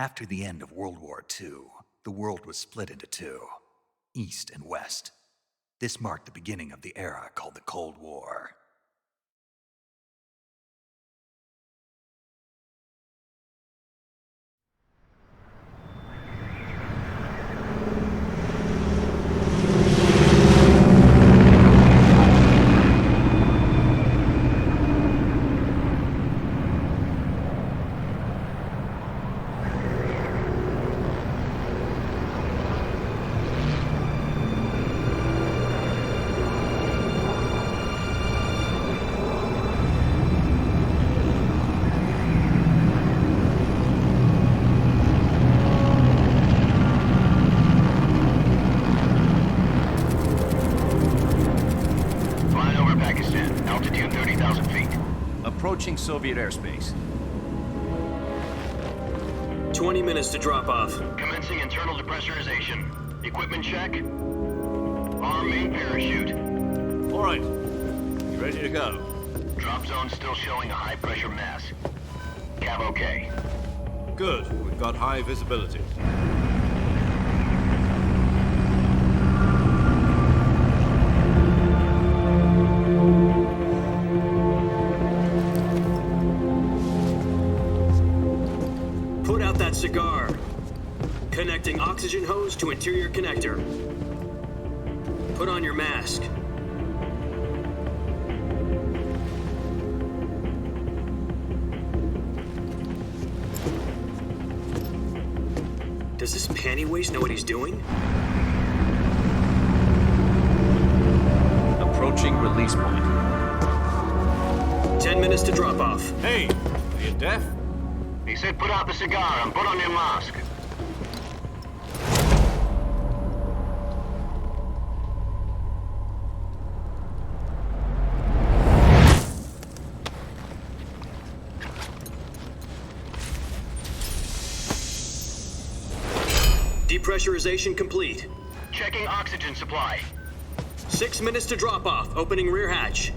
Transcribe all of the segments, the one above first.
After the end of World War II, the world was split into two, East and West. This marked the beginning of the era called the Cold War. Approaching Soviet airspace. 20 minutes to drop off. Commencing internal depressurization. Equipment check. Arm main parachute. All right. You ready to go? Drop zone still showing a high pressure mass. Cav okay. Good. We've got high visibility. Put out that cigar. Connecting oxygen hose to interior connector. Put on your mask. Does this panty waste know what he's doing? Approaching release point. 10 minutes to drop off. Hey, are you deaf? He said put out the cigar and put on your mask. Depressurization complete. Checking oxygen supply. 6 minutes to drop off. Opening rear hatch.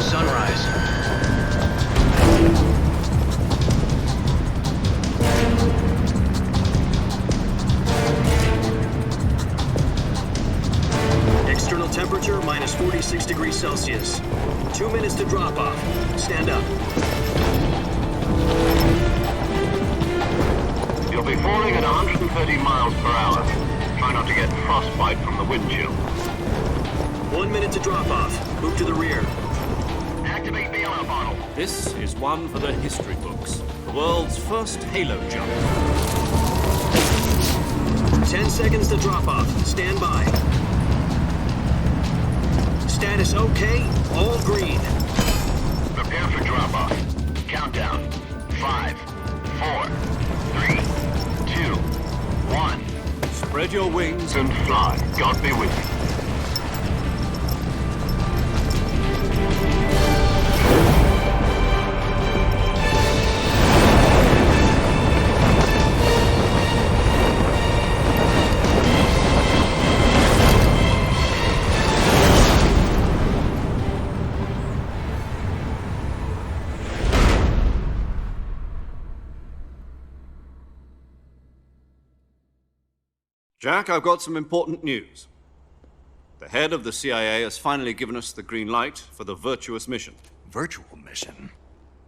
Sunrise. External temperature minus 46 degrees Celsius. 2 minutes to drop off. Stand up. You'll be falling at 130 miles per hour. Try not to get frostbite from the wind chill. 1 minute to drop off. Move to the rear. Activate bailout bottle. This is one for the history books. The world's first halo jump. 10 seconds to drop off. Stand by. Status okay. All green. Prepare for drop off. Countdown. 5, 4, 3, 2, 1. Spread your wings And fly. God be with you. Jack, I've got some important news. The head of the CIA has finally given us the green light for the Virtuous mission. Virtual mission?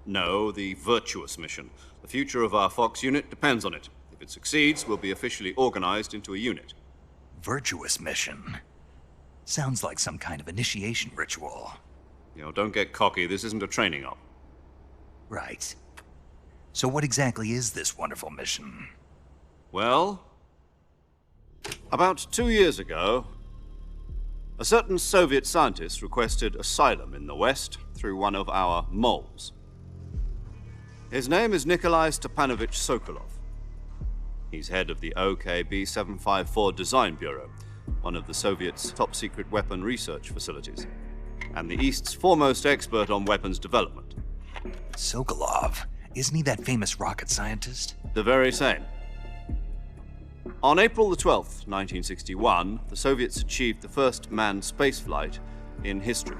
No, the Virtuous mission. The future of our Fox unit depends on it. If it succeeds, we'll be officially organized into a unit. Virtuous mission? Sounds like some kind of initiation ritual. You know, don't get cocky. This isn't a training op. Right. So what exactly is this wonderful mission? Well, about 2 years ago, a certain Soviet scientist requested asylum in the West through one of our moles. His name is Nikolai Stepanovich Sokolov. He's head of the OKB 754 Design Bureau, one of the Soviets' top-secret weapon research facilities, and the East's foremost expert on weapons development. Sokolov? Isn't he that famous rocket scientist? The very same. On April the 12th, 1961, the Soviets achieved the first manned spaceflight in history.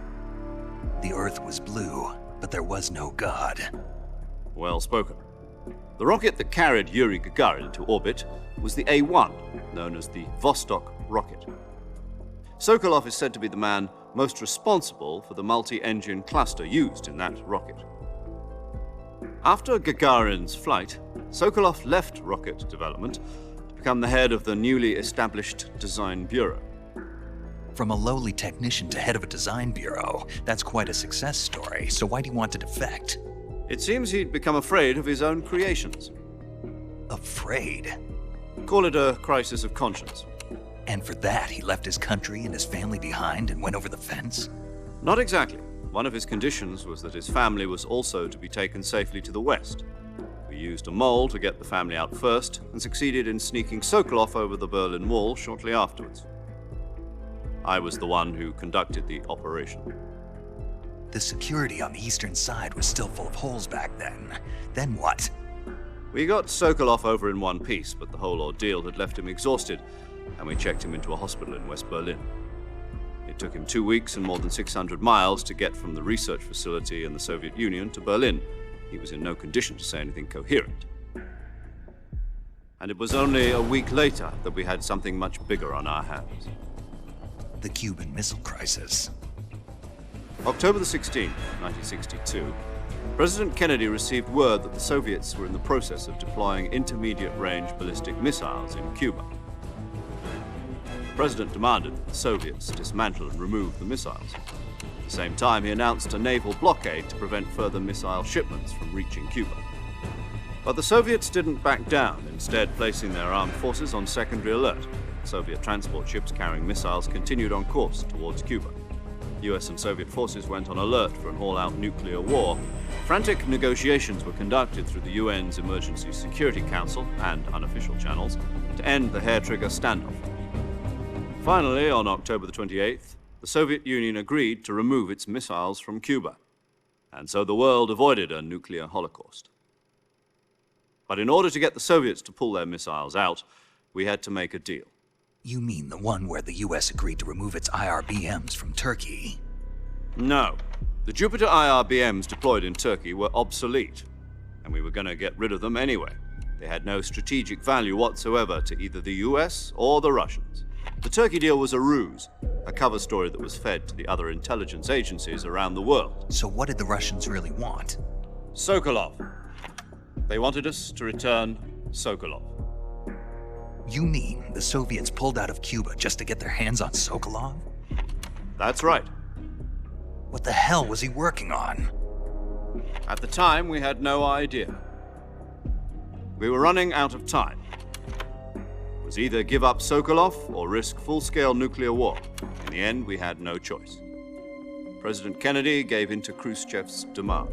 The Earth was blue, but there was no God. Well spoken. The rocket that carried Yuri Gagarin into orbit was the A-1, known as the Vostok rocket. Sokolov is said to be the man most responsible for the multi-engine cluster used in that rocket. After Gagarin's flight, Sokolov left rocket development to become the head of the newly established Design Bureau. From a lowly technician to head of a design bureau, that's quite a success story, so why do you want to defect? It seems he'd become afraid of his own creations. Afraid? Call it a crisis of conscience. And for that, he left his country and his family behind and went over the fence? Not exactly. One of his conditions was that his family was also to be taken safely to the west. We used a mole to get the family out first and succeeded in sneaking Sokolov over the Berlin Wall shortly afterwards. I was the one who conducted the operation. The security on the eastern side was still full of holes back then. Then what? We got Sokolov over in one piece, but the whole ordeal had left him exhausted, and we checked him into a hospital in West Berlin. It took him 2 weeks and more than 600 miles to get from the research facility in the Soviet Union to Berlin. He was in no condition to say anything coherent. And it was only a week later that we had something much bigger on our hands. The Cuban Missile Crisis. October the 16th, 1962, President Kennedy received word that the Soviets were in the process of deploying intermediate-range ballistic missiles in Cuba. The President demanded that the Soviets dismantle and remove the missiles. At the same time, he announced a naval blockade to prevent further missile shipments from reaching Cuba. But the Soviets didn't back down, instead placing their armed forces on secondary alert. Soviet transport ships carrying missiles continued on course towards Cuba. US and Soviet forces went on alert for an all-out nuclear war. Frantic negotiations were conducted through the UN's Emergency Security Council and unofficial channels to end the hair-trigger standoff. Finally, on October the 28th, the Soviet Union agreed to remove its missiles from Cuba, and so the world avoided a nuclear holocaust. But in order to get the Soviets to pull their missiles out, we had to make a deal. You mean the one where the US agreed to remove its IRBMs from Turkey? No. The Jupiter IRBMs deployed in Turkey were obsolete, and we were going to get rid of them anyway. They had no strategic value whatsoever to either the US or the Russians. The Turkey deal was a ruse, a cover story that was fed to the other intelligence agencies around the world. So what did the Russians really want? Sokolov. They wanted us to return Sokolov. You mean the Soviets pulled out of Cuba just to get their hands on Sokolov? That's right. What the hell was he working on? At the time, we had no idea. We were running out of time. It was either give up Sokolov or risk full-scale nuclear war. In the end, we had no choice. President Kennedy gave in to Khrushchev's demand.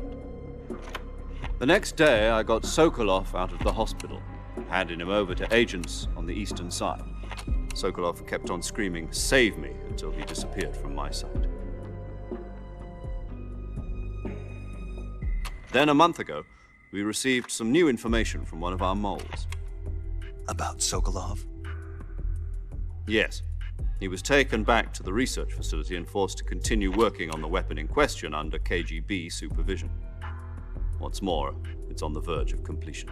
The next day, I got Sokolov out of the hospital, handing him over to agents on the eastern side. Sokolov kept on screaming, "Save me," until he disappeared from my sight. Then a month ago, we received some new information from one of our moles. About Sokolov? Yes. He was taken back to the research facility and forced to continue working on the weapon in question under KGB supervision. What's more, it's on the verge of completion.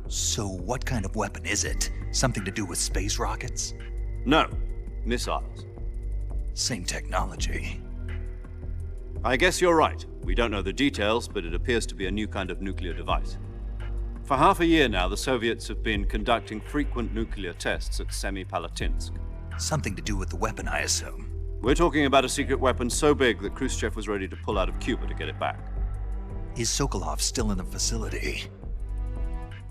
So what kind of weapon is it? Something to do with space rockets? No, missiles. Same technology. I guess you're right. We don't know the details, but it appears to be a new kind of nuclear device. For half a year now, the Soviets have been conducting frequent nuclear tests at Semipalatinsk. Something to do with the weapon, I assume. We're talking about a secret weapon so big that Khrushchev was ready to pull out of Cuba to get it back. Is Sokolov still in the facility?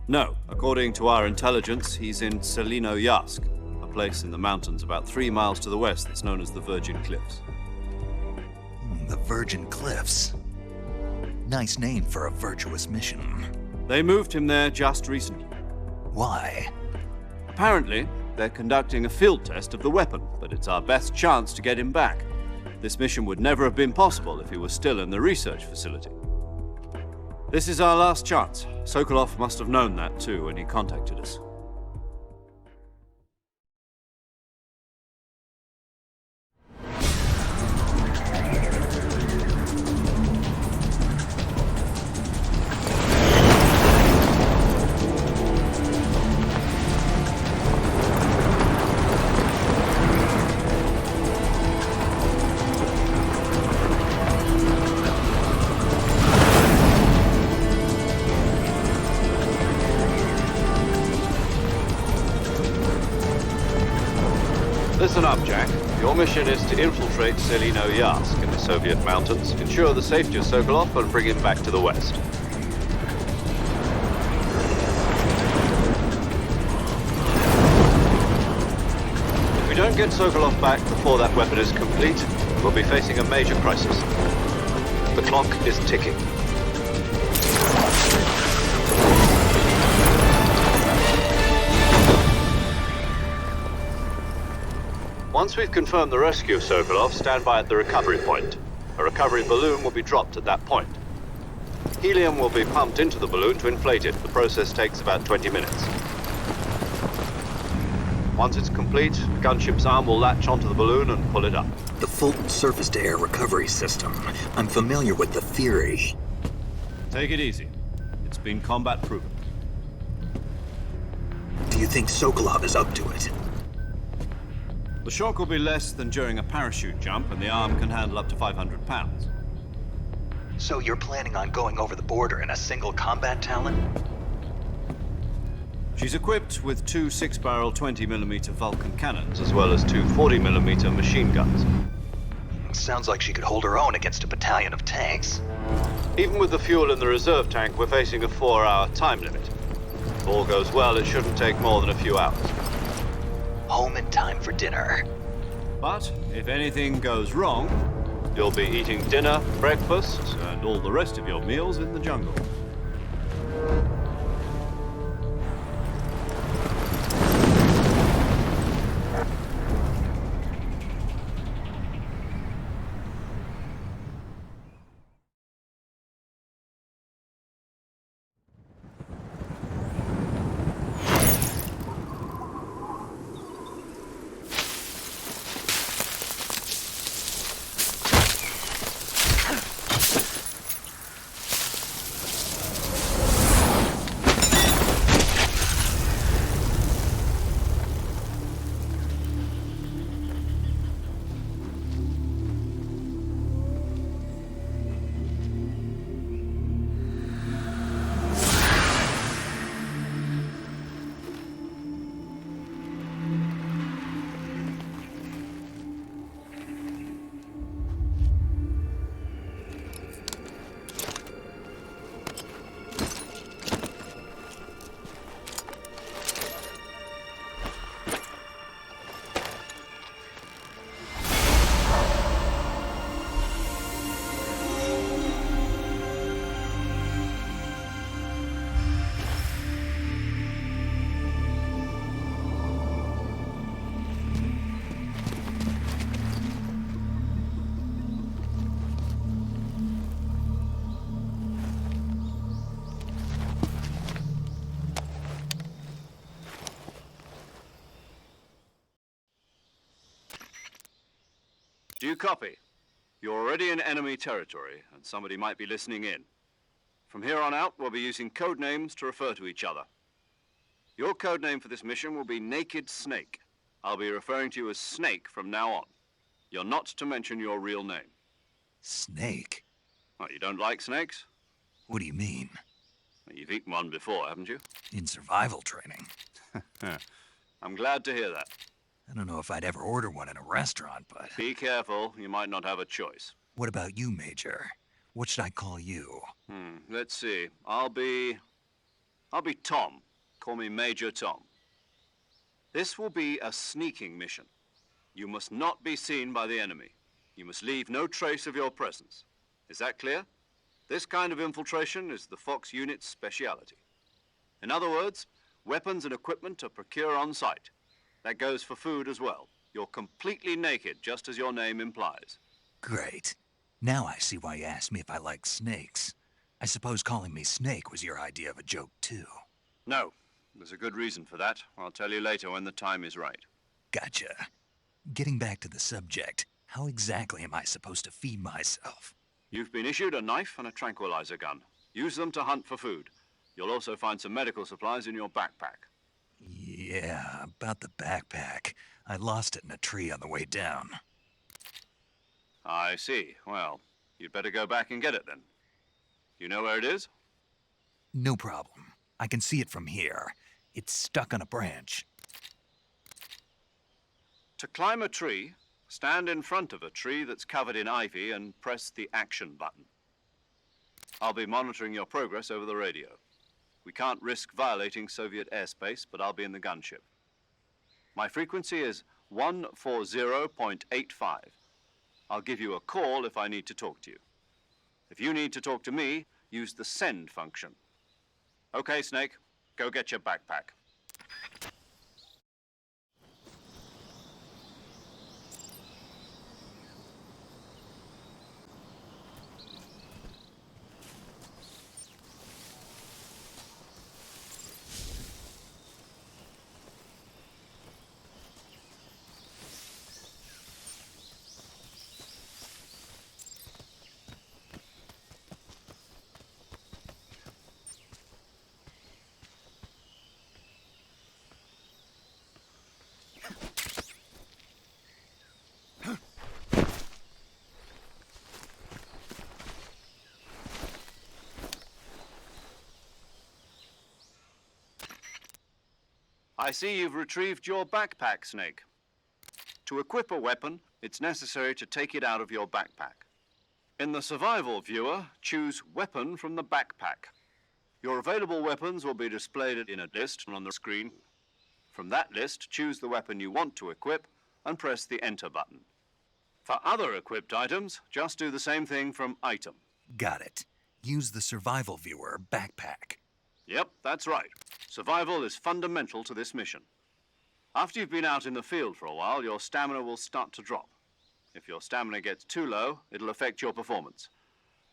No. According to our intelligence, he's in Selinoyarsk, a place in the mountains about 3 miles to the west that's known as the Virgin Cliffs. The Virgin Cliffs. Nice name for a virtuous mission. They moved him there just recently. Why? Apparently, they're conducting a field test of the weapon, but it's our best chance to get him back. This mission would never have been possible if he was still in the research facility. This is our last chance. Sokolov must have known that too when he contacted us. Your mission is to infiltrate Selino-Yarsk in the Soviet mountains, ensure the safety of Sokolov, and bring him back to the west. If we don't get Sokolov back before that weapon is complete, we'll be facing a major crisis. The clock is ticking. Once we've confirmed the rescue of Sokolov, stand by at the recovery point. A recovery balloon will be dropped at that point. Helium will be pumped into the balloon to inflate it. The process takes about 20 minutes. Once it's complete, the gunship's arm will latch onto the balloon and pull it up. The Fulton surface-to-air recovery system. I'm familiar with the theory. Take it easy. It's been combat-proven. Do you think Sokolov is up to it? The shock will be less than during a parachute jump, and the arm can handle up to 500 pounds. So you're planning on going over the border in a single combat Talon? She's equipped with two 6-barrel 20mm Vulcan cannons, as well as two 40mm machine guns. Sounds like she could hold her own against a battalion of tanks. Even with the fuel in the reserve tank, we're facing a 4-hour time limit. If all goes well, it shouldn't take more than a few hours. Home in time for dinner. But if anything goes wrong, you'll be eating dinner, breakfast, and all the rest of your meals in the jungle. Do you copy? You're already in enemy territory, and somebody might be listening in. From here on out, we'll be using code names to refer to each other. Your code name for this mission will be Naked Snake. I'll be referring to you as Snake from now on. You're not to mention your real name. Snake? What, you don't like snakes? What do you mean? Well, you've eaten one before, haven't you? In survival training. I'm glad to hear that. I don't know if I'd ever order one in a restaurant, but... Be careful, you might not have a choice. What about you, Major? What should I call you? Let's see. I'll be Tom. Call me Major Tom. This will be a sneaking mission. You must not be seen by the enemy. You must leave no trace of your presence. Is that clear? This kind of infiltration is the Fox unit's speciality. In other words, weapons and equipment are procured on site. That goes for food as well. You're completely naked, just as your name implies. Great. Now I see why you asked me if I like snakes. I suppose calling me Snake was your idea of a joke, too. No, there's a good reason for that. I'll tell you later when the time is right. Gotcha. Getting back to the subject, how exactly am I supposed to feed myself? You've been issued a knife and a tranquilizer gun. Use them to hunt for food. You'll also find some medical supplies in your backpack. Yeah, about the backpack. I lost it in a tree on the way down. I see. Well, you'd better go back and get it then. You know where it is? No problem. I can see it from here. It's stuck on a branch. To climb a tree, Stand in front of a tree that's covered in ivy and press the action button. I'll be monitoring your progress over the radio. We can't risk violating Soviet airspace, but I'll be in the gunship. My frequency is 140.85. I'll give you a call if I need to talk to you. If you need to talk to me, use the send function. Okay, Snake, go get your backpack. I see you've retrieved your backpack, Snake. To equip a weapon, it's necessary to take it out of your backpack. In the survival viewer, choose Weapon from the backpack. Your available weapons will be displayed in a list on the screen. From that list, choose the weapon you want to equip and press the Enter button. For other equipped items, just do the same thing from Item. Got it. Use the survival viewer backpack. Yep, that's right. Survival is fundamental to this mission. After you've been out in the field for a while, your stamina will start to drop. If your stamina gets too low, it'll affect your performance.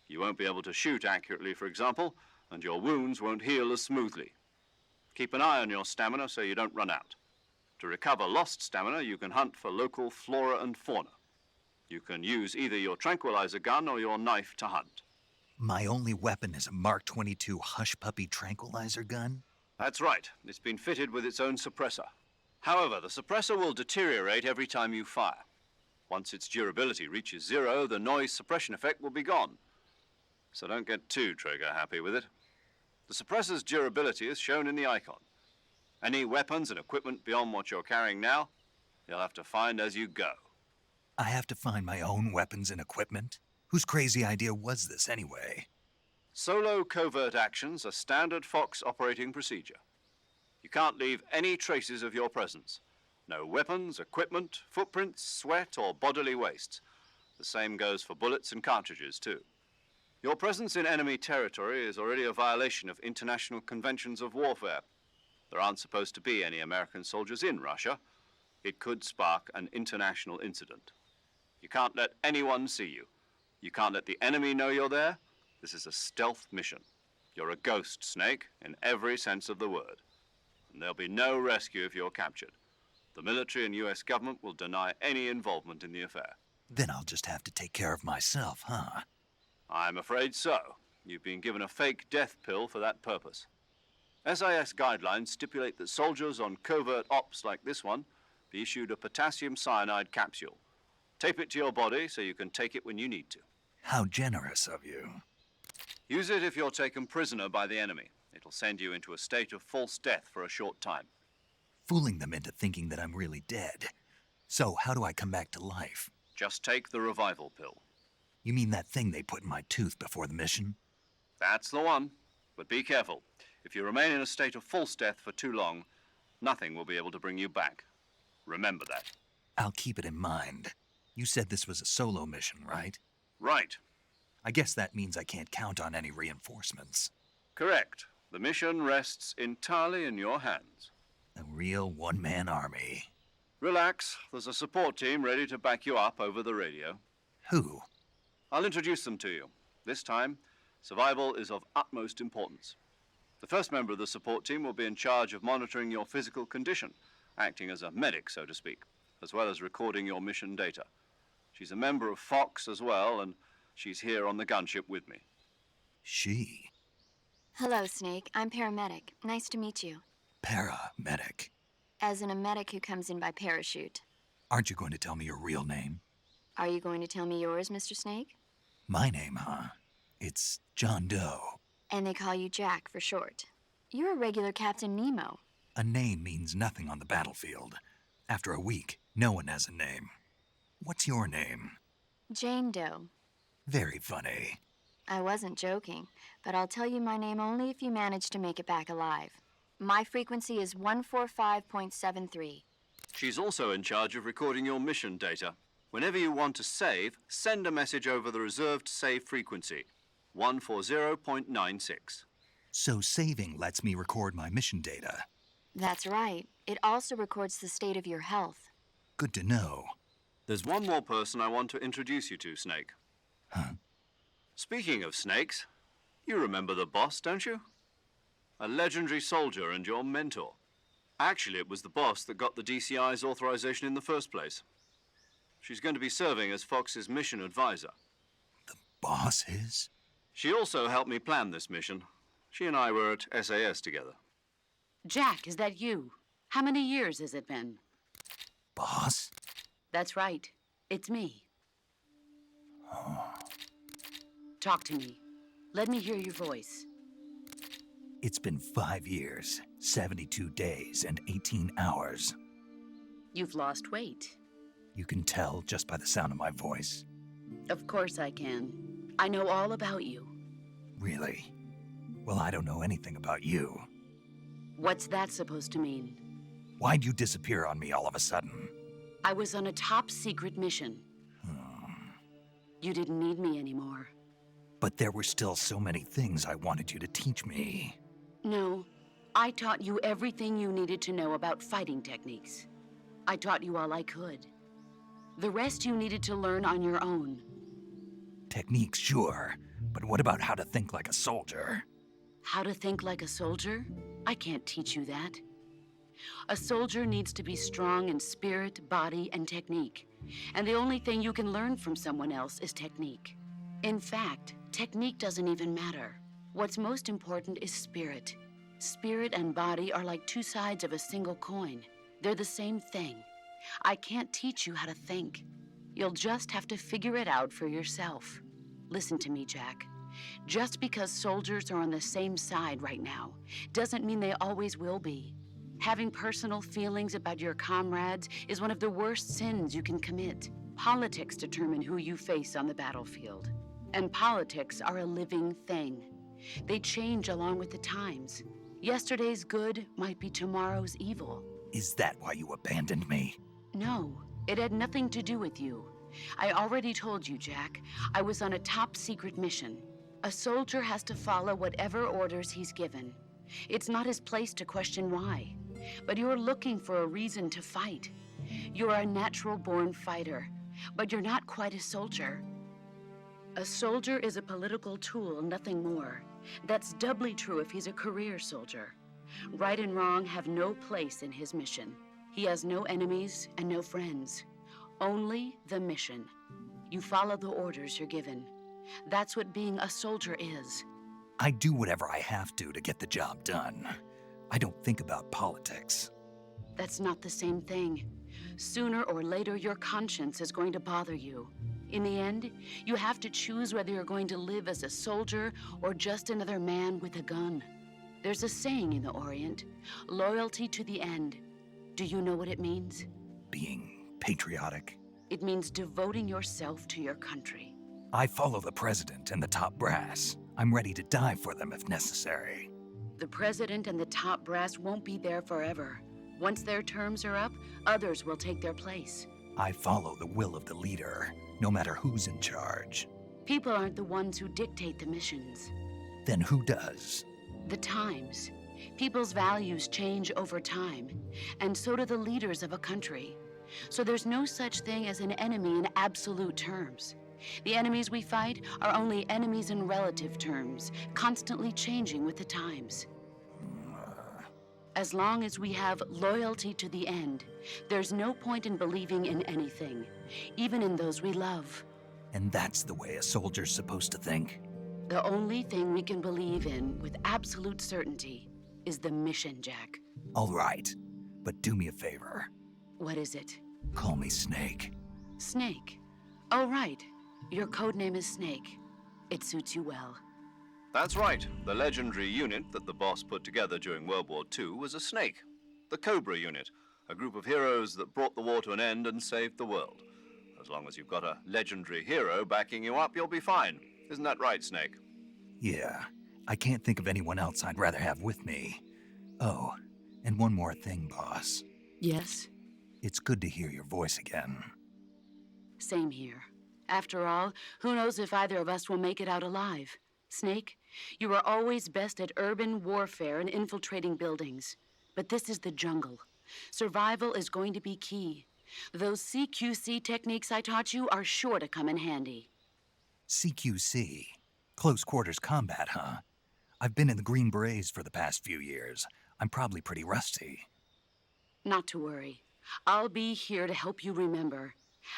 You won't be able to shoot accurately, for example, and your wounds won't heal as smoothly. Keep an eye on your stamina so you don't run out. To recover lost stamina, you can hunt for local flora and fauna. You can use either your tranquilizer gun or your knife to hunt. My only weapon is a Mark 22 Hush Puppy tranquilizer gun? That's right. It's been fitted with its own suppressor. However, the suppressor will deteriorate every time you fire. Once its durability reaches 0, the noise suppression effect will be gone. So don't get too trigger-happy with it. The suppressor's durability is shown in the icon. Any weapons and equipment beyond what you're carrying now, you'll have to find as you go. I have to find my own weapons and equipment? Whose crazy idea was this anyway? Solo covert actions are standard Fox operating procedure. You can't leave any traces of your presence. No weapons, equipment, footprints, sweat, or bodily wastes. The same goes for bullets and cartridges, too. Your presence in enemy territory is already a violation of international conventions of warfare. There aren't supposed to be any American soldiers in Russia. It could spark an international incident. You can't let anyone see you. You can't let the enemy know you're there. This is a stealth mission. You're a ghost, Snake, in every sense of the word. And there'll be no rescue if you're captured. The military and US government will deny any involvement in the affair. Then I'll just have to take care of myself, huh? I'm afraid so. You've been given a fake death pill for that purpose. SIS guidelines stipulate that soldiers on covert ops like this one be issued a potassium cyanide capsule. Tape it to your body so you can take it when you need to. How generous of you. Use it if you're taken prisoner by the enemy. It'll send you into a state of false death for a short time. Fooling them into thinking that I'm really dead. So how do I come back to life? Just take the revival pill. You mean that thing they put in my tooth before the mission? That's the one. But be careful. If you remain in a state of false death for too long, nothing will be able to bring you back. Remember that. I'll keep it in mind. You said this was a solo mission, right? Right. I guess that means I can't count on any reinforcements. Correct. The mission rests entirely in your hands. A real one-man army. Relax. There's a support team ready to back you up over the radio. Who? I'll introduce them to you. This time, survival is of utmost importance. The first member of the support team will be in charge of monitoring your physical condition, acting as a medic, so to speak, as well as recording your mission data. She's a member of Fox as well, and she's here on the gunship with me. She? Hello, Snake. I'm paramedic. Nice to meet you. Paramedic. As in a medic who comes in by parachute. Aren't you going to tell me your real name? Are you going to tell me yours, Mr. Snake? My name, huh? It's John Doe. And they call you Jack for short. You're a regular Captain Nemo. A name means nothing on the battlefield. After a week, no one has a name. What's your name? Jane Doe. Very funny. I wasn't joking, but I'll tell you my name only if you manage to make it back alive. My frequency is 145.73. She's also in charge of recording your mission data. Whenever you want to save, send a message over the reserved save frequency, 140.96. So saving lets me record my mission data. That's right. It also records the state of your health. Good to know. There's one more person I want to introduce you to, Snake. Huh? Speaking of snakes, you remember the boss, don't you? A legendary soldier and your mentor. Actually, it was the boss that got the DCI's authorization in the first place. She's going to be serving as Fox's mission advisor. The boss is? She also helped me plan this mission. She and I were at SAS together. Jack, is that you? How many years has it been? Boss? That's right. It's me. Talk to me. Let me hear your voice. It's been 5 years, 72 days, and 18 hours. You've lost weight. You can tell just by the sound of my voice. Of course I can. I know all about you. Really? Well, I don't know anything about you. What's that supposed to mean? Why'd you disappear on me all of a sudden? I was on a top secret mission. You didn't need me anymore. But there were still so many things I wanted you to teach me. No, I taught you everything you needed to know about fighting techniques. I taught you all I could. The rest you needed to learn on your own. Techniques, sure. But what about how to think like a soldier? How to think like a soldier? I can't teach you that. A soldier needs to be strong in spirit, body, and technique. And the only thing you can learn from someone else is technique. In fact, technique doesn't even matter. What's most important is spirit. Spirit and body are like two sides of a single coin. They're the same thing. I can't teach you how to think. You'll just have to figure it out for yourself. Listen to me, Jack. Just because soldiers are on the same side right now doesn't mean they always will be. Having personal feelings about your comrades is one of the worst sins you can commit. Politics determine who you face on the battlefield. And politics are a living thing. They change along with the times. Yesterday's good might be tomorrow's evil. Is that why you abandoned me? No, it had nothing to do with you. I already told you, Jack. I was on a top secret mission. A soldier has to follow whatever orders he's given. It's not his place to question why. But you're looking for a reason to fight. You're a natural-born fighter, but you're not quite a soldier. A soldier is a political tool, nothing more. That's doubly true if he's a career soldier. Right and wrong have no place in his mission. He has no enemies and no friends. Only the mission. You follow the orders you're given. That's what being a soldier is. I do whatever I have to get the job done. I don't think about politics. That's not the same thing. Sooner or later, your conscience is going to bother you. In the end, you have to choose whether you're going to live as a soldier or just another man with a gun. There's a saying in the Orient, loyalty to the end. Do you know what it means? Being patriotic. It means devoting yourself to your country. I follow the president and the top brass. I'm ready to die for them if necessary. The president and the top brass won't be there forever. Once their terms are up, others will take their place. I follow the will of the leader, no matter who's in charge. People aren't the ones who dictate the missions. Then who does? The times. People's values change over time, and so do the leaders of a country. So there's no such thing as an enemy in absolute terms. The enemies we fight are only enemies in relative terms, constantly changing with the times. As long as we have loyalty to the end, there's no point in believing in anything, even in those we love. And that's the way a soldier's supposed to think? The only thing we can believe in with absolute certainty is the mission, Jack. All right, but do me a favor. What is it? Call me Snake. Snake. Oh, right. Your code name is Snake. It suits you well. That's right. The legendary unit that the boss put together during World War II was a snake. The Cobra unit, a group of heroes that brought the war to an end and saved the world. As long as you've got a legendary hero backing you up, you'll be fine. Isn't that right, Snake? Yeah, I can't think of anyone else I'd rather have with me. Oh, and one more thing, boss. Yes? It's good to hear your voice again. Same here. After all, who knows if either of us will make it out alive? Snake, you are always best at urban warfare and infiltrating buildings. But this is the jungle. Survival is going to be key. Those CQC techniques I taught you are sure to come in handy. CQC? Close quarters combat, huh? I've been in the Green Berets for the past few years. I'm probably pretty rusty. Not to worry. I'll be here to help you remember.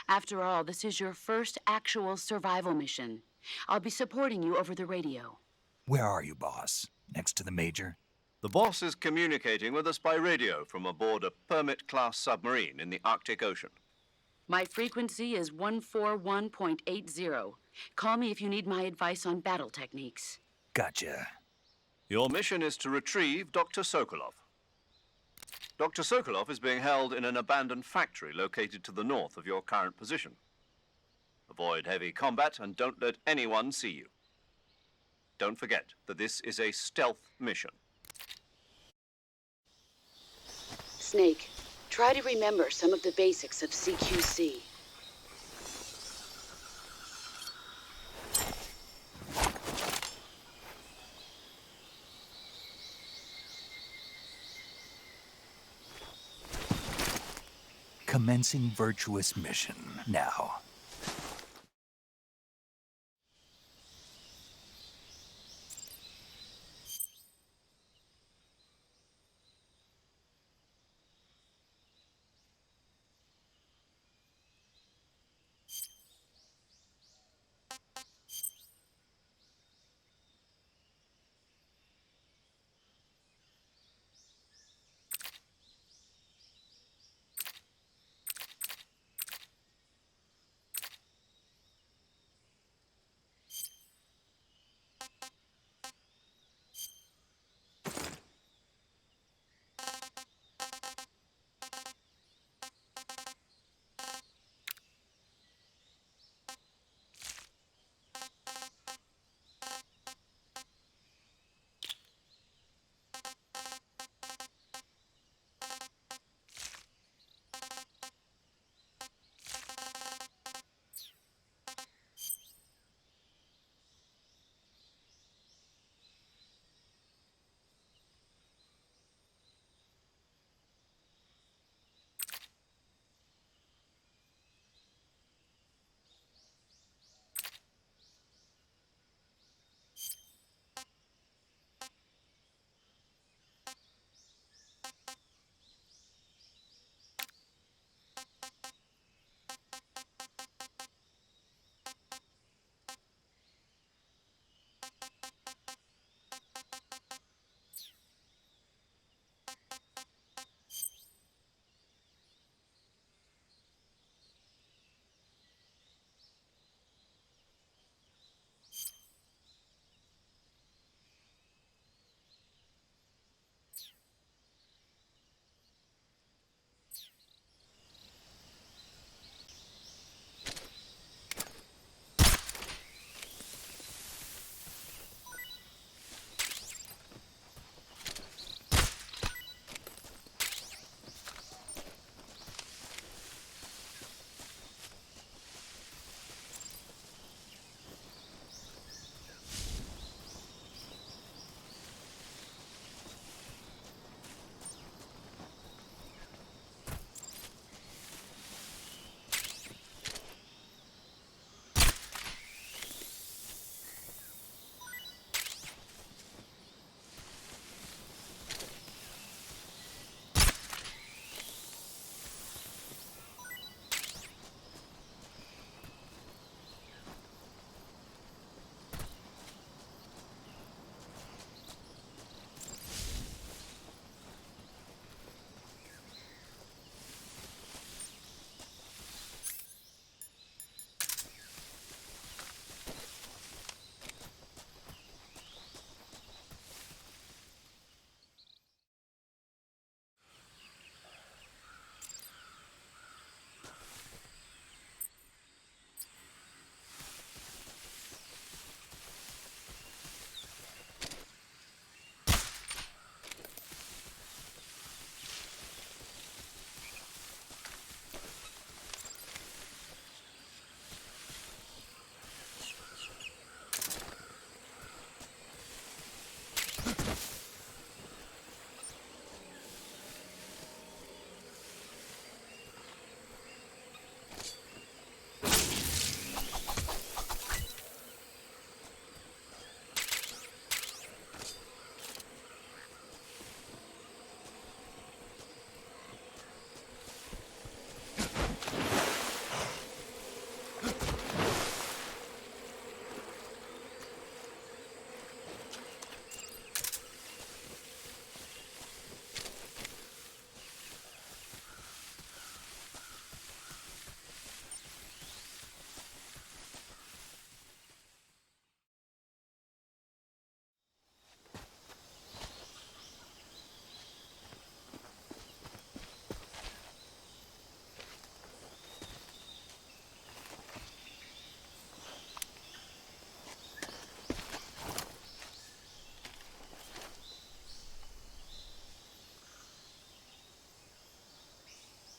After all, this is your first actual survival mission. I'll be supporting you over the radio. Where are you, boss? Next to the Major? The boss is communicating with us by radio from aboard a Permit-class submarine in the Arctic Ocean. My frequency is 141.80. Call me if you need my advice on battle techniques. Gotcha. Your mission is to retrieve Dr. Sokolov. Dr. Sokolov is being held in an abandoned factory located to the north of your current position. Avoid heavy combat and don't let anyone see you. Don't forget that this is a stealth mission. Snake, try to remember some of the basics of CQC. Commencing Virtuous mission now.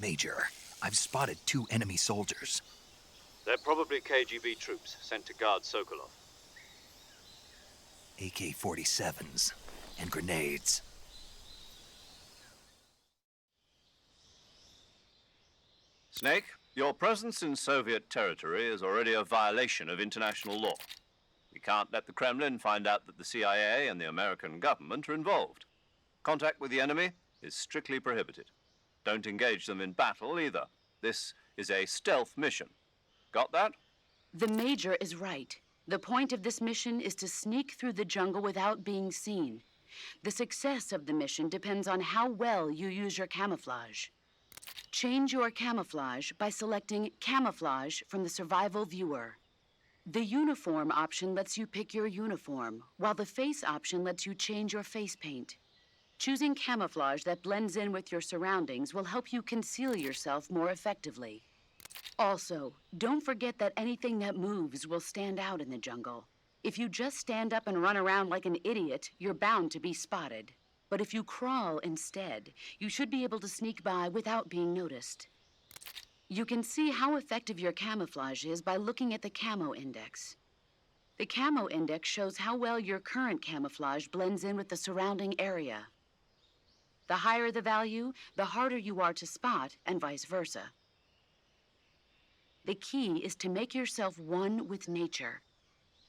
Major, I've spotted 2 enemy soldiers. They're probably KGB troops sent to guard Sokolov. AK-47s and grenades. Snake, your presence in Soviet territory is already a violation of international law. We can't let the Kremlin find out that the CIA and the American government are involved. Contact with the enemy is strictly prohibited. Don't engage them in battle either. This is a stealth mission. Got that? The Major is right. The point of this mission is to sneak through the jungle without being seen. The success of the mission depends on how well you use your camouflage. Change your camouflage by selecting Camouflage from the Survival Viewer. The Uniform option lets you pick your uniform, while the Face option lets you change your face paint. Choosing camouflage that blends in with your surroundings will help you conceal yourself more effectively. Also, don't forget that anything that moves will stand out in the jungle. If you just stand up and run around like an idiot, you're bound to be spotted. But if you crawl instead, you should be able to sneak by without being noticed. You can see how effective your camouflage is by looking at the Camo Index. The Camo Index shows how well your current camouflage blends in with the surrounding area. The higher the value, the harder you are to spot, and vice versa. The key is to make yourself one with nature.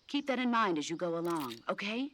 Keep that in mind as you go along, okay?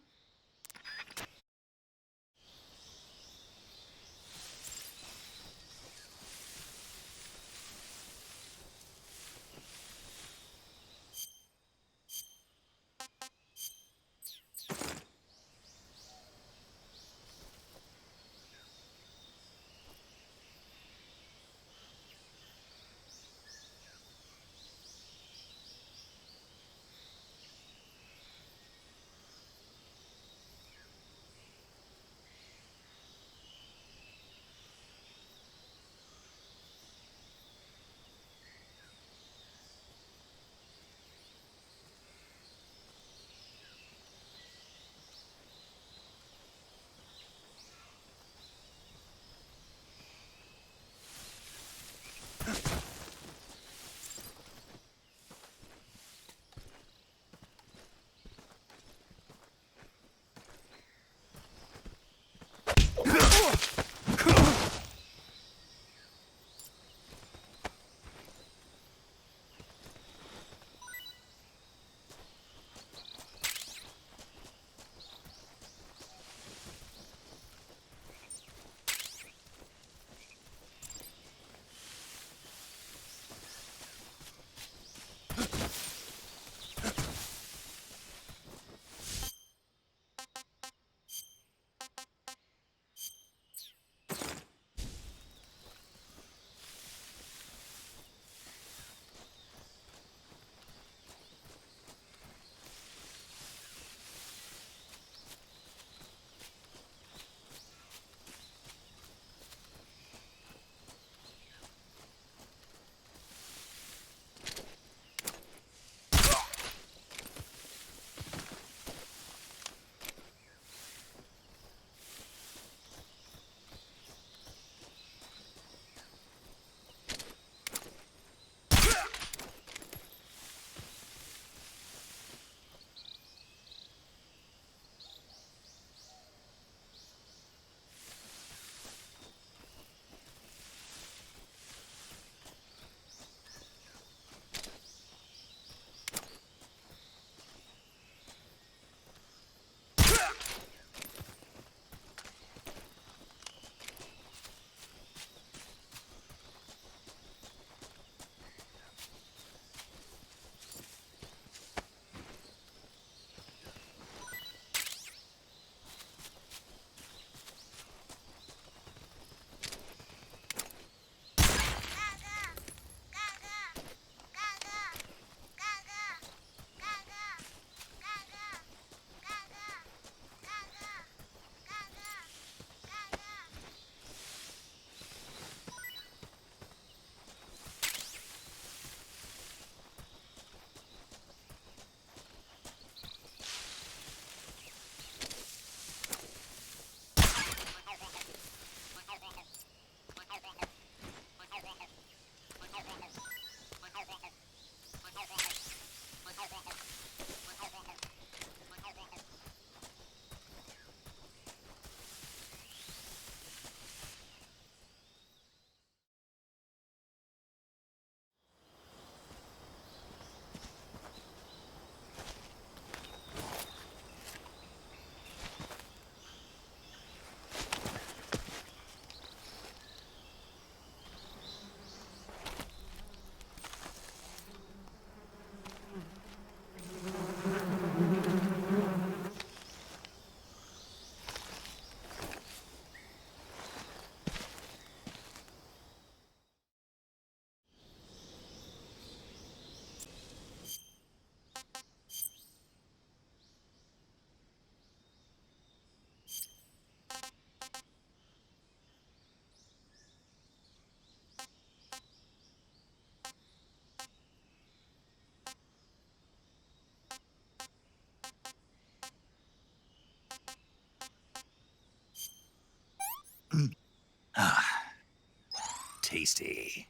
tasty.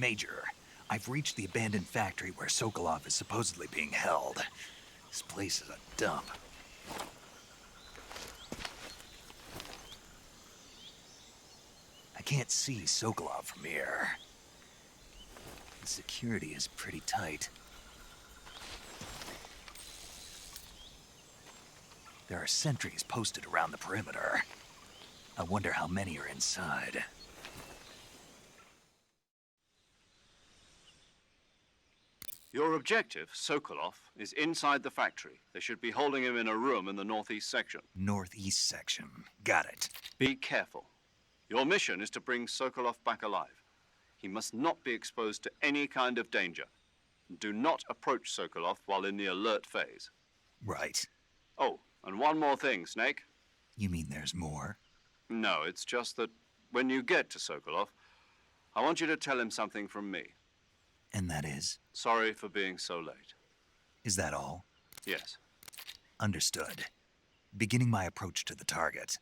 Major, I've reached the abandoned factory where Sokolov is supposedly being held. This place is a dump. I can't see Sokolov from here. The security is pretty tight. There are sentries posted around the perimeter. I wonder how many are inside. Your objective, Sokolov, is inside the factory. They should be holding him in a room in the northeast section. Northeast section. Got it. Be careful. Your mission is to bring Sokolov back alive. He must not be exposed to any kind of danger. Do not approach Sokolov while in the alert phase. Right. Oh, and one more thing, Snake. You mean there's more? No, it's just that when you get to Sokolov, I want you to tell him something from me. And that is? Sorry for being so late. Is that all? Yes. Understood. Beginning my approach to the target.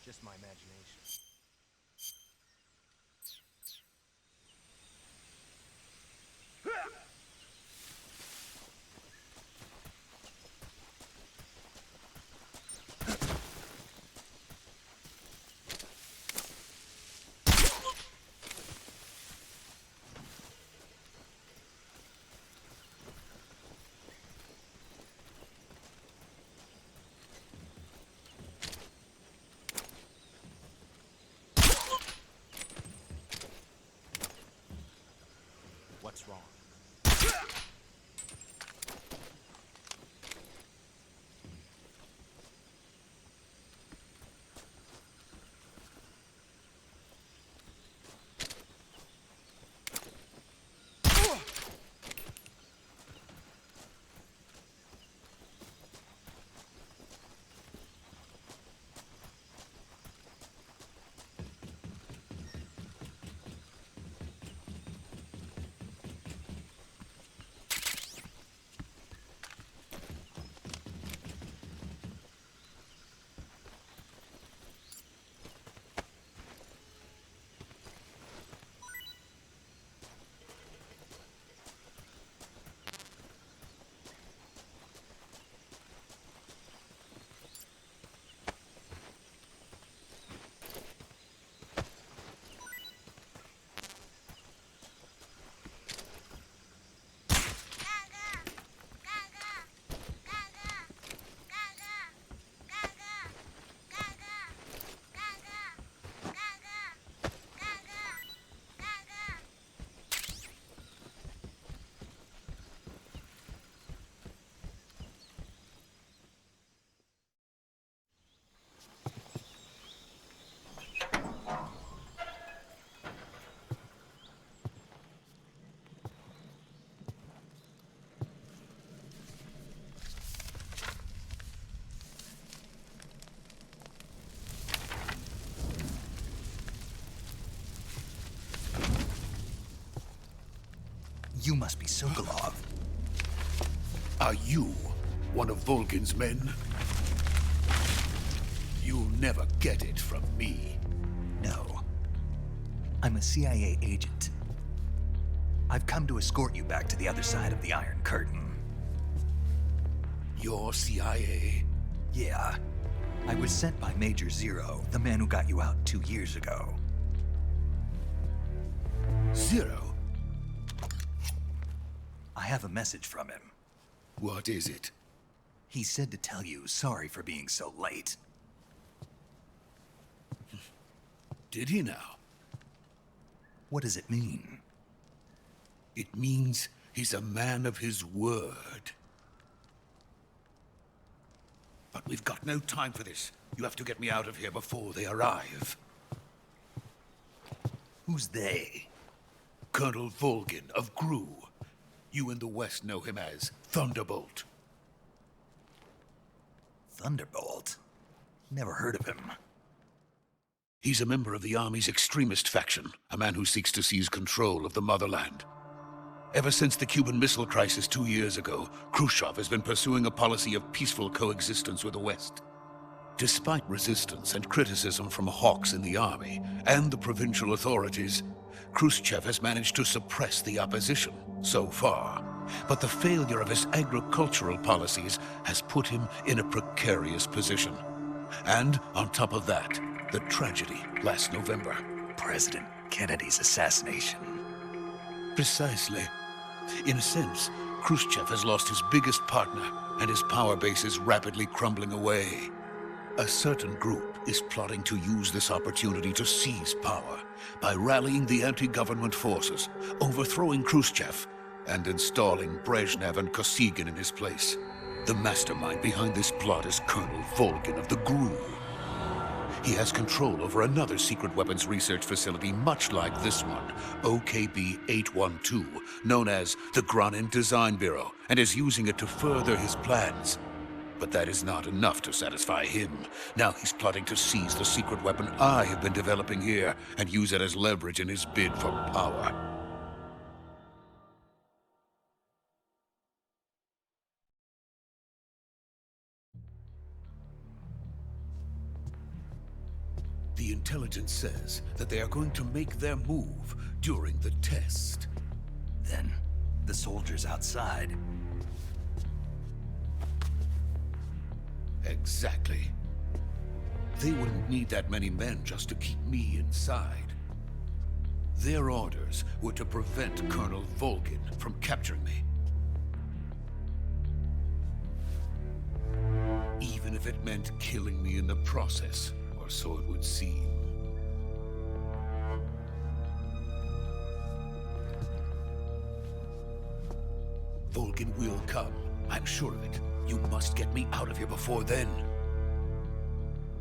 Just my imagination. must be Sokolov. Are you one of Volgin's men? You'll never get it from me. No. I'm a CIA agent. I've come to escort you back to the other side of the Iron Curtain. You're CIA? Yeah. I was sent by Major Zero, the man who got you out 2 years ago. Zero? I have a message from him. What is it? He said to tell you sorry for being so late. Did he now? What does it mean? It means he's a man of his word. But we've got no time for this. You have to get me out of here before they arrive. Who's they? Colonel Volgin of GRU. You in the West know him as Thunderbolt. Thunderbolt? Never heard of him. He's a member of the Army's extremist faction, a man who seeks to seize control of the motherland. Ever since the Cuban Missile Crisis 2 years ago, Khrushchev has been pursuing a policy of peaceful coexistence with the West. Despite resistance and criticism from hawks in the army and the provincial authorities, Khrushchev has managed to suppress the opposition so far. But the failure of his agricultural policies has put him in a precarious position. And on top of that, the tragedy last November. President Kennedy's assassination. Precisely. In a sense, Khrushchev has lost his biggest partner, and his power base is rapidly crumbling away. A certain group is plotting to use this opportunity to seize power by rallying the anti-government forces, overthrowing Khrushchev, and installing Brezhnev and Kosygin in his place. The mastermind behind this plot is Colonel Volgin of the GRU. He has control over another secret weapons research facility much like this one, OKB-812, known as the Granin Design Bureau, and is using it to further his plans. But that is not enough to satisfy him. Now he's plotting to seize the secret weapon I have been developing here and use it as leverage in his bid for power. The intelligence says that they are going to make their move during the test. Then, the soldiers outside. Exactly. They wouldn't need that many men just to keep me inside. Their orders were to prevent Colonel Volgin from capturing me. Even if it meant killing me in the process, or so it would seem. Volgin will come. I'm sure of it. You must get me out of here before then.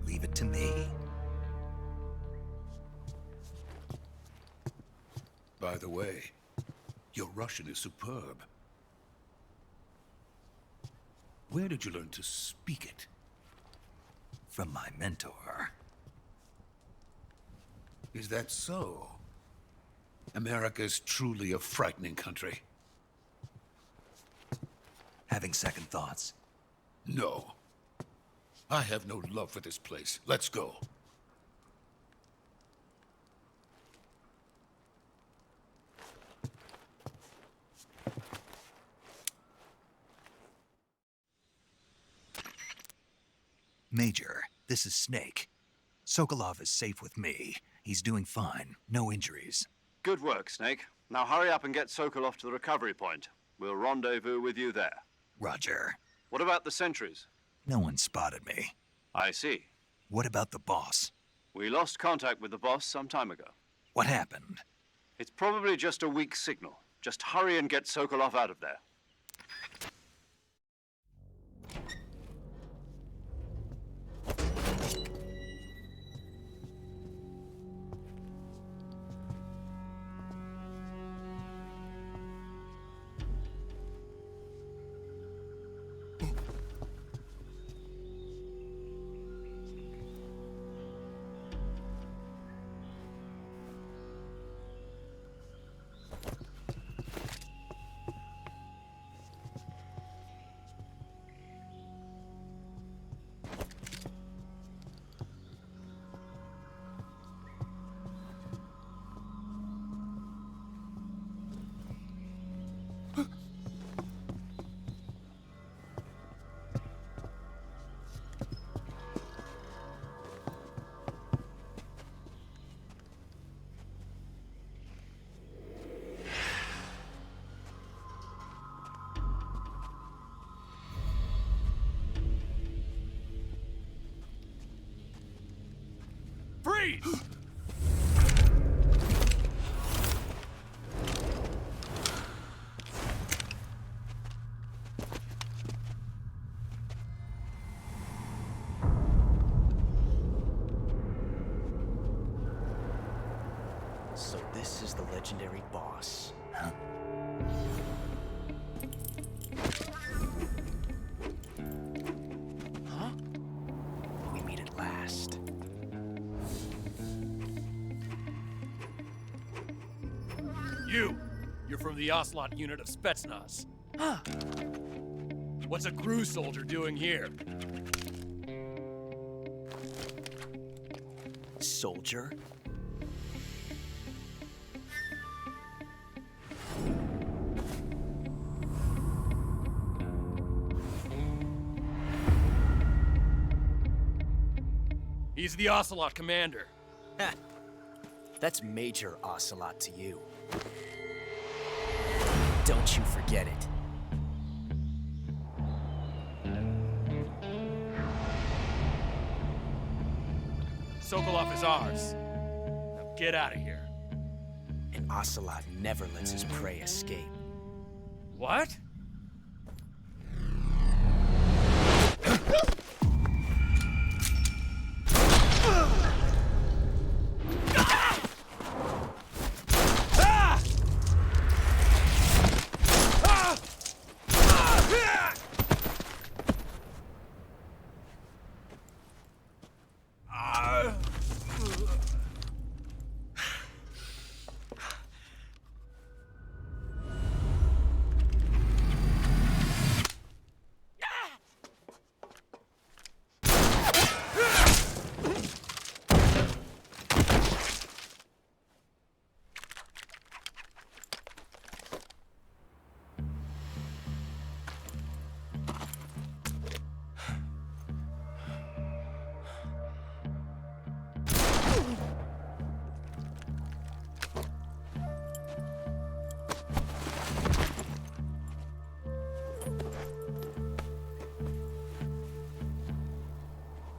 Leave it to me. By the way, your Russian is superb. Where did you learn to speak it? From my mentor. Is that so? America is truly a frightening country. Having second thoughts. No. I have no love for this place. Let's go. Major, this is Snake. Sokolov is safe with me. He's doing fine. No injuries. Good work, Snake. Now hurry up and get Sokolov to the recovery point. We'll rendezvous with you there. Roger. What about the sentries? No one spotted me. I see. What about the boss? We lost contact with the boss some time ago. What happened? It's probably just a weak signal. Just hurry and get Sokolov out of there. Freeze! So this is the legendary boss. Huh? Huh? We meet at last. You're from the Ocelot unit of Spetsnaz. Huh. What's a crew soldier doing here? Soldier? He's the Ocelot commander. Ha! That's Major Ocelot to you. Don't you forget it. Sokolov is ours. Now get out of here. And Ocelot never lets his prey escape. What?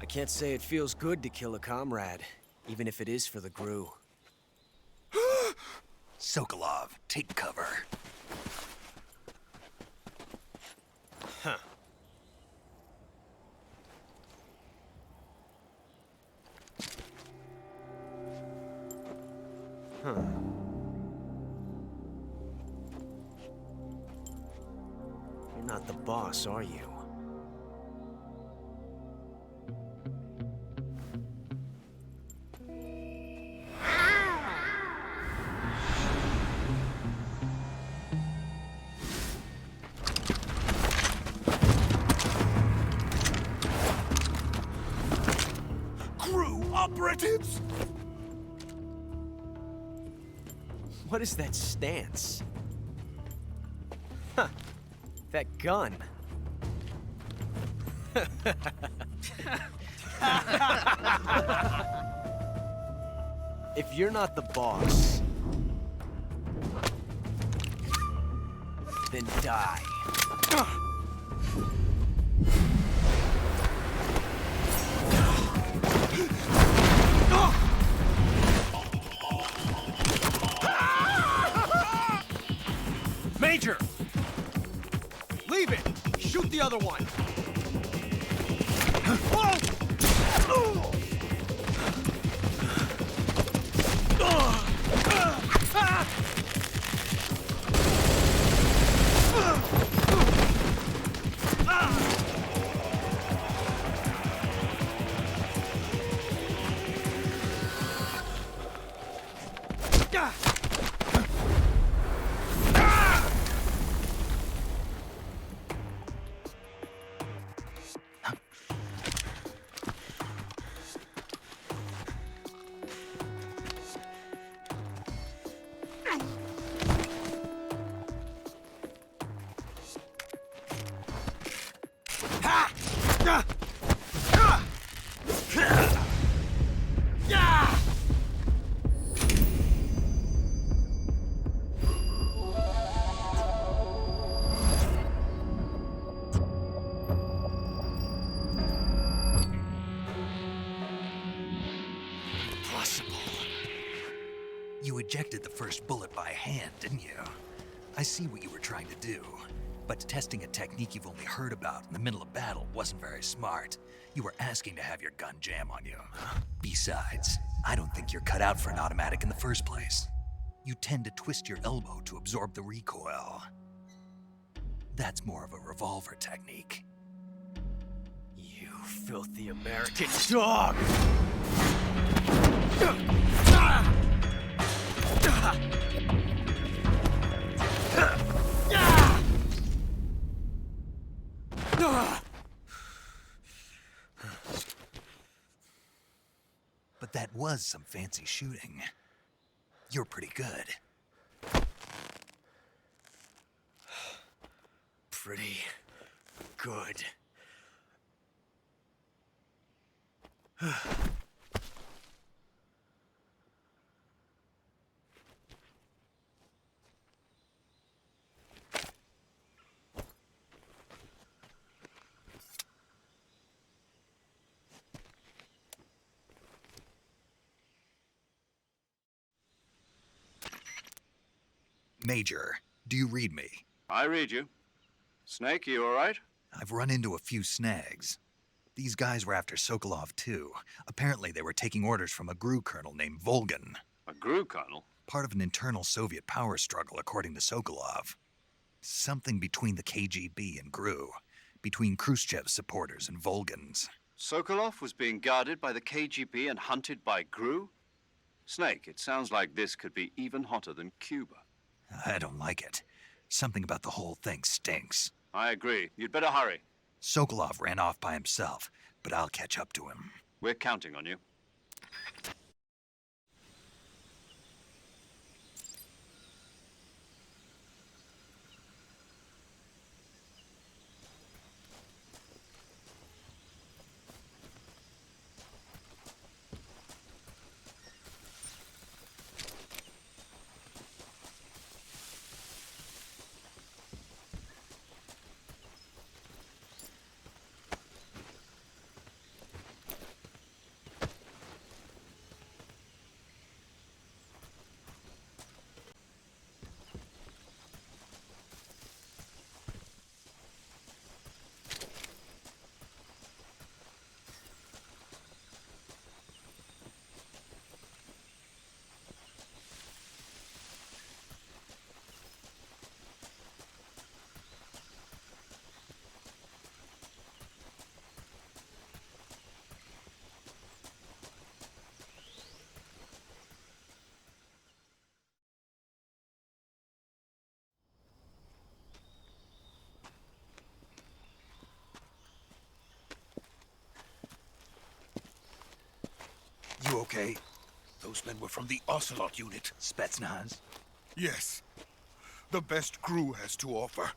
I can't say it feels good to kill a comrade, even if it is for the Gru. Sokolov, take cover. Huh. Huh. You're not the boss, are you? Operatives! What is that stance? Huh. That gun. If you're not the boss, then die. Major! Leave it! Shoot the other one! ejected the first bullet by hand, didn't you? I see what you were trying to do, but testing a technique you've only heard about in the middle of battle wasn't very smart. You were asking to have your gun jam on you. Besides, I don't think you're cut out for an automatic in the first place. You tend to twist your elbow to absorb the recoil. That's more of a revolver technique. You filthy American dog! But that was some fancy shooting. You're pretty good. Pretty good. Major, do you read me? I read you. Snake, you all right? I've run into a few snags. These guys were after Sokolov too. Apparently they were taking orders from a GRU colonel named Volgan. A GRU colonel? Part of an internal Soviet power struggle, according to Sokolov. Something between the KGB and GRU. Between Khrushchev's supporters and Volgan's. Sokolov was being guarded by the KGB and hunted by GRU? Snake, it sounds like this could be even hotter than Cuba. I don't like it. Something about the whole thing stinks. I agree. You'd better hurry. Sokolov ran off by himself, but I'll catch up to him. We're counting on you. You okay? Those men were from the Ocelot unit. Spetsnaz? Yes. The best GRU has to offer.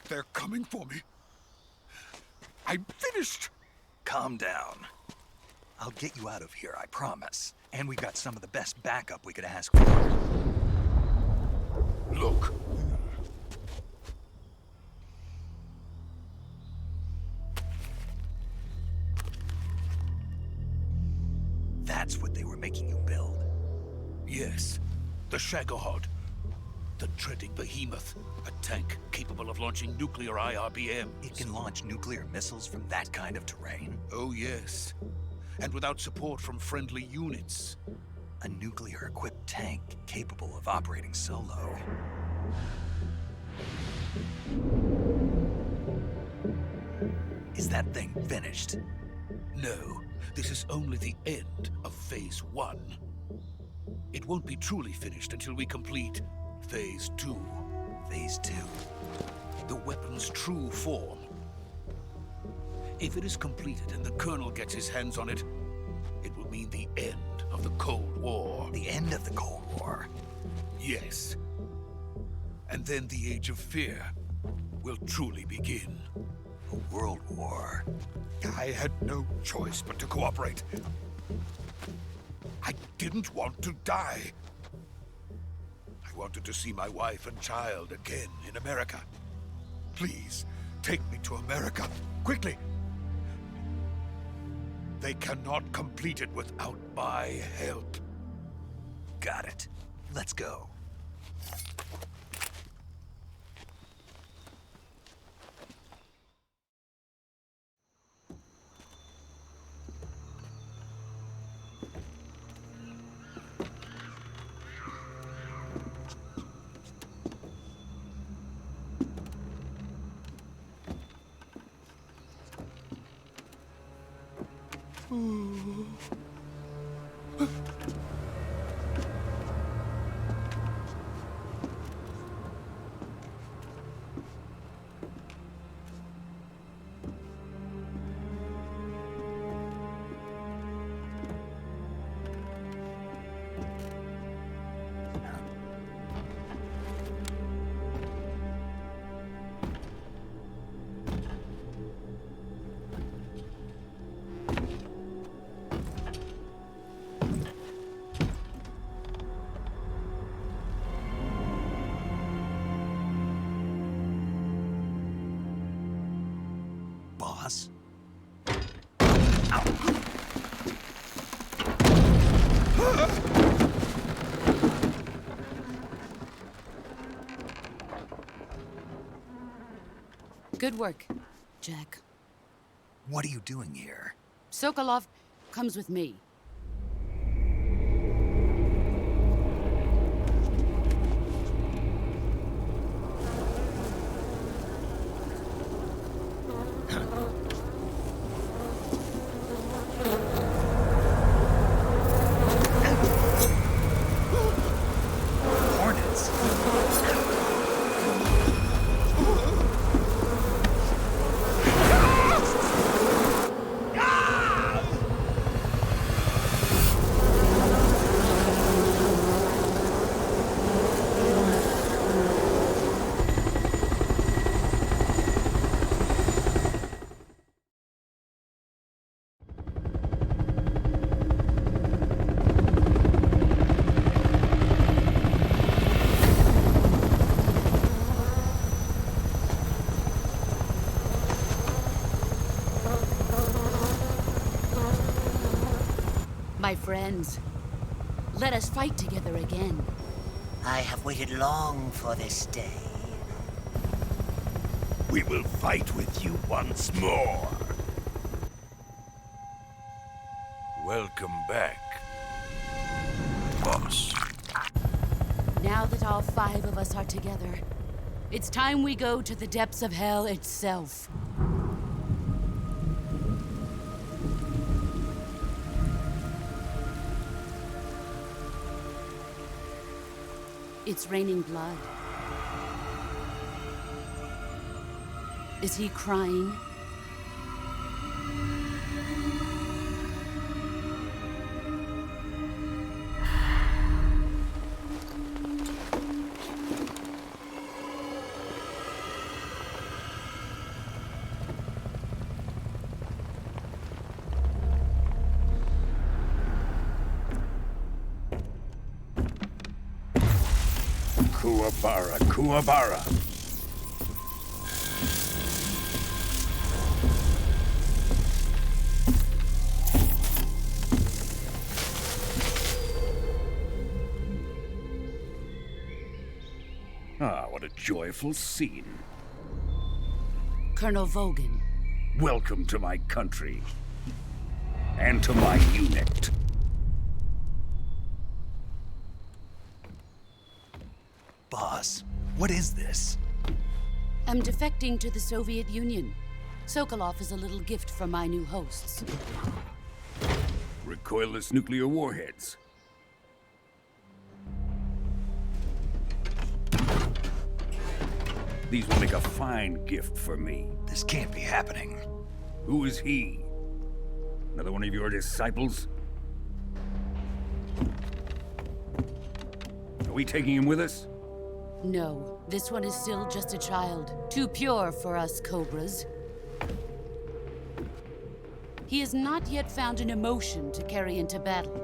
They're coming for me. I'm finished. Calm down. I'll get you out of here, I promise. And we've got some of the best backup we could ask for. Look. That's what they were making you build? Yes. The Shagohod. The treading behemoth. A tank capable of launching nuclear IRBMs. It can launch nuclear missiles from that kind of terrain? Oh, yes. And without support from friendly units. A nuclear-equipped tank capable of operating solo. Is that thing finished? No. This is only the end of Phase 1. It won't be truly finished until we complete Phase 2. Phase 2? The weapon's true form. If it is completed and the Colonel gets his hands on it, it will mean the end of the Cold War. The end of the Cold War? Yes. And then the Age of Fear will truly begin. A world war? I had no choice but to cooperate. I didn't want to die. I wanted to see my wife and child again in America. Please, take me to America, quickly. They cannot complete it without my help. Got it. Let's go. Boss? Good work, Jack. What are you doing here? Sokolov comes with me. Hornets? My friends, let us fight together again. I have waited long for this day. We will fight with you once more. Welcome back, boss. Now that all 5 of us are together, it's time we go to the depths of hell itself. It's raining blood. Is he crying? Kuwabara, Kuwabara. Ah, what a joyful scene. Colonel Vogan. Welcome to my country. And to my unit. Boss, what is this? I'm defecting to the Soviet Union. Sokolov is a little gift from my new hosts. Recoilless nuclear warheads. These will make a fine gift for me. This can't be happening. Who is he? Another one of your disciples? Are we taking him with us? No, this one is still just a child. Too pure for us Cobras. He has not yet found an emotion to carry into battle.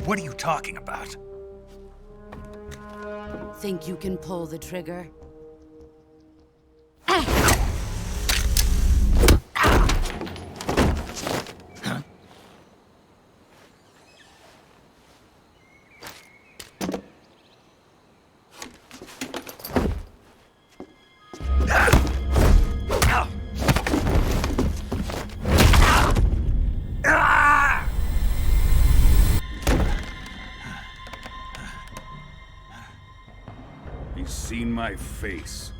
What are you talking about? Think you can pull the trigger? my face.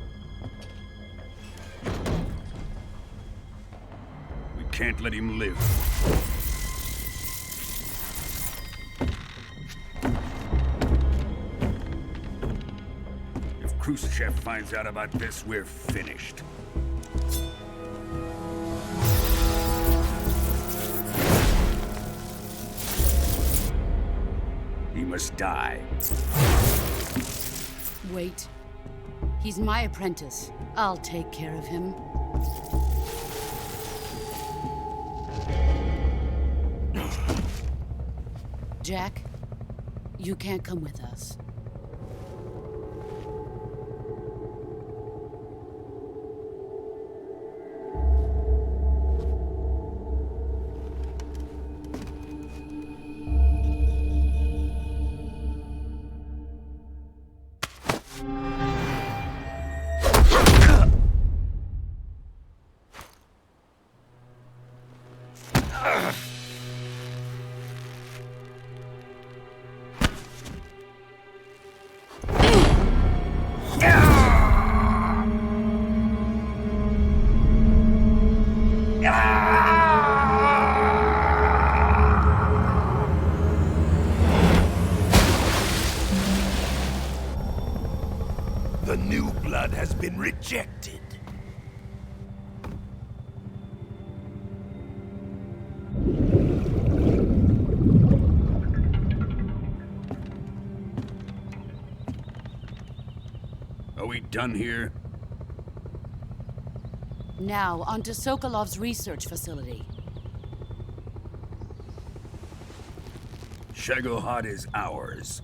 We can't let him live. If Khrushchev finds out about this, we're finished. He must die. Wait. He's my apprentice. I'll take care of him. Jack, you can't come with us. The new blood has been rejected. Are we done here? Now, on to Sokolov's research facility. Shagohod is ours.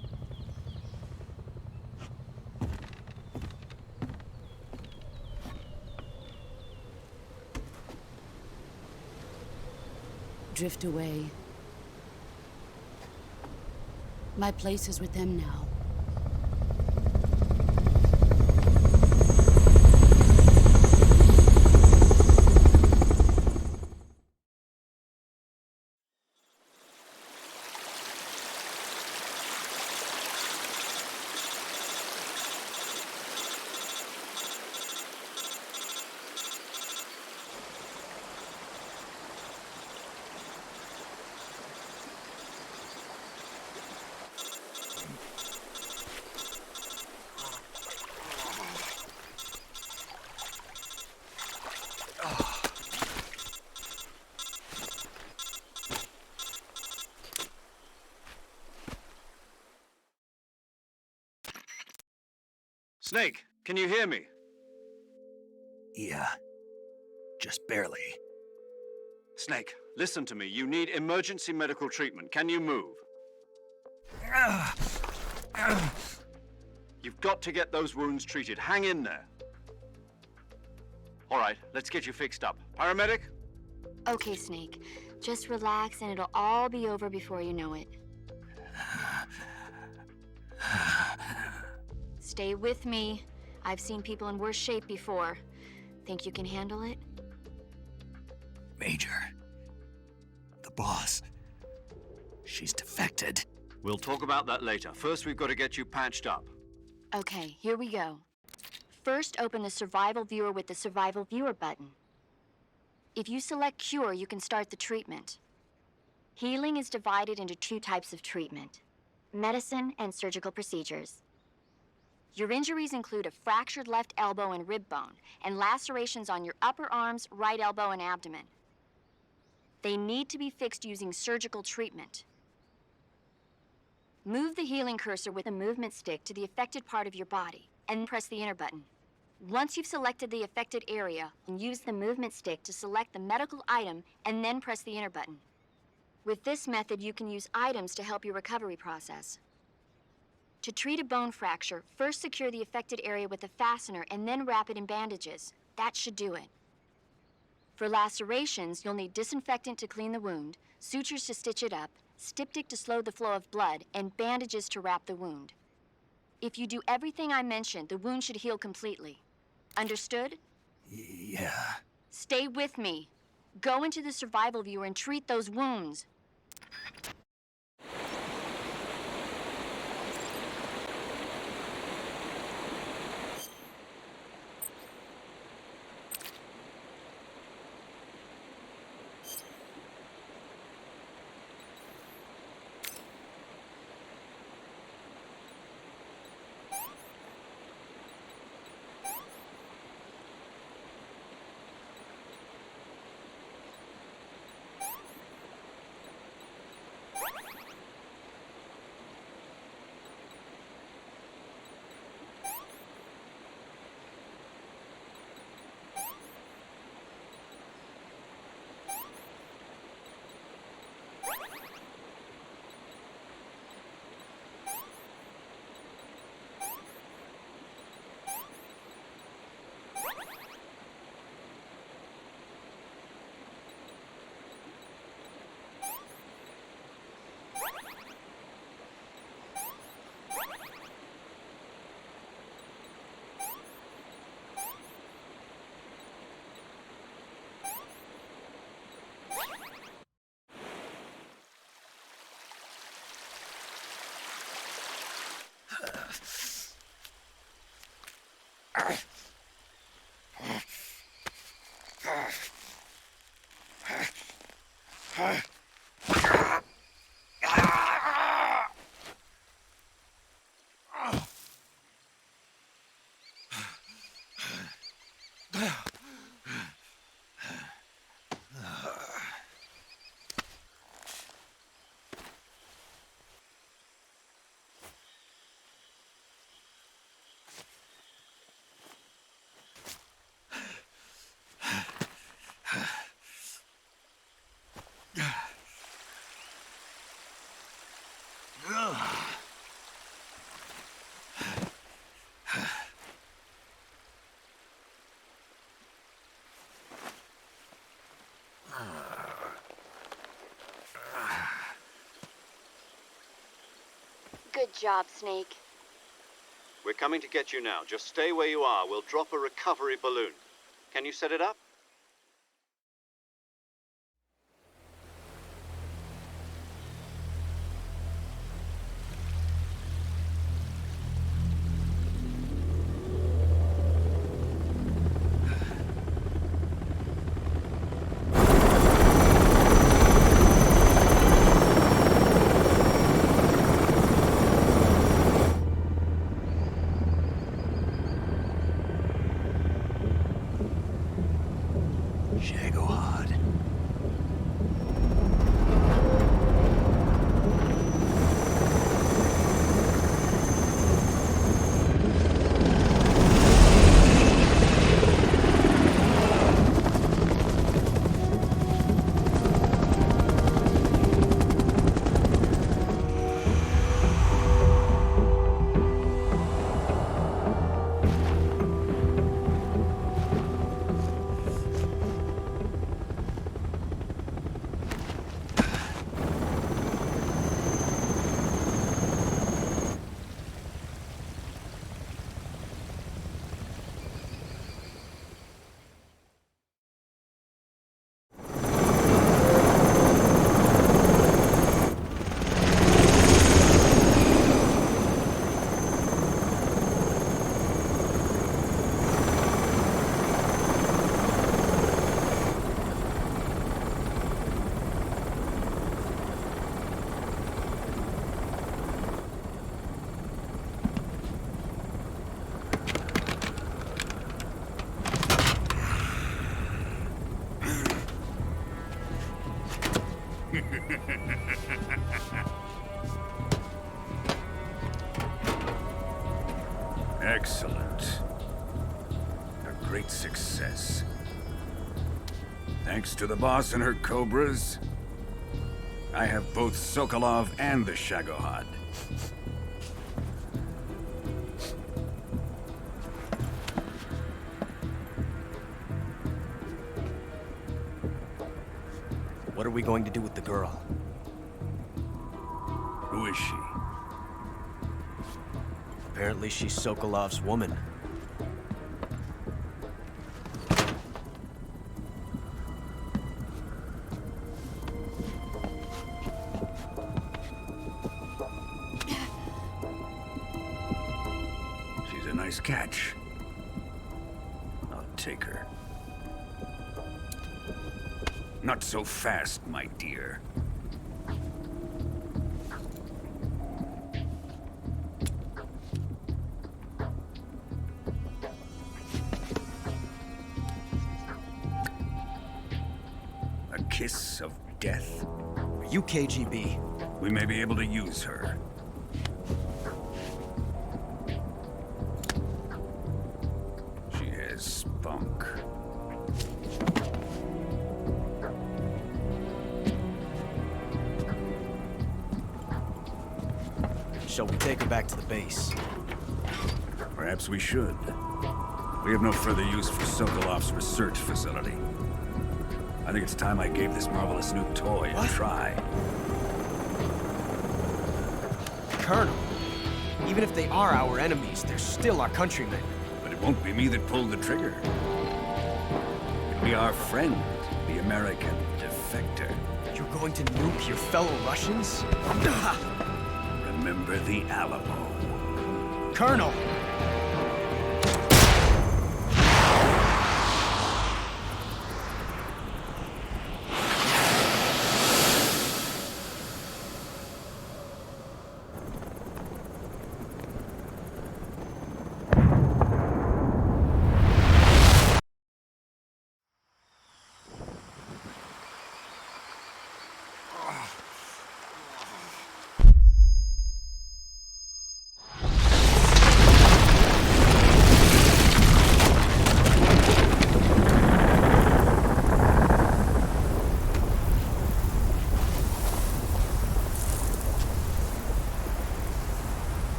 Drift away. My place is with them now. Snake, can you hear me? Yeah. Just barely. Snake, listen to me. You need emergency medical treatment. Can you move? You've got to get those wounds treated. Hang in there. All right, let's get you fixed up. Paramedic? Okay, Snake. Just relax and it'll all be over before you know it. Stay with me. I've seen people in worse shape before. Think you can handle it? Major. The boss. She's defected. We'll talk about that later. First, we've got to get you patched up. Okay, here we go. First, open the Survival Viewer with the Survival Viewer button. If you select Cure, you can start the treatment. Healing is divided into two types of treatment: medicine and surgical procedures. Your injuries include a fractured left elbow and rib bone, and lacerations on your upper arms, right elbow, and abdomen. They need to be fixed using surgical treatment. Move the healing cursor with a movement stick to the affected part of your body, and press the enter button. Once you've selected the affected area, use the movement stick to select the medical item, and then press the enter button. With this method, you can use items to help your recovery process. To treat a bone fracture, first secure the affected area with a fastener and then wrap it in bandages. That should do it. For lacerations, you'll need disinfectant to clean the wound, sutures to stitch it up, styptic to slow the flow of blood, and bandages to wrap the wound. If you do everything I mentioned, the wound should heal completely. Understood? Yeah. Stay with me. Go into the Survival Viewer and treat those wounds. Good job, Snake. We're coming to get you now. Just stay where you are. We'll drop a recovery balloon. Can you set it up? Shagohod. Excellent. A great success. Thanks to the boss and her cobras, I have both Sokolov and the Shagohod. What are we going to do with the girl? Who is she? Apparently she's Sokolov's woman. She's a nice catch. I'll take her. Not so fast, my dear. A kiss of death? Are you KGB? We may be able to use her. She has spunk. Shall we take her back to the base? Perhaps we should. We have no further use for Sokolov's research facility. I think it's time I gave this marvelous new toy a try. Colonel, even if they are our enemies, they're still our countrymen. But it won't be me that pulled the trigger. It'll be our friend, the American defector. You're going to nuke your fellow Russians? Remember the Alamo. Colonel!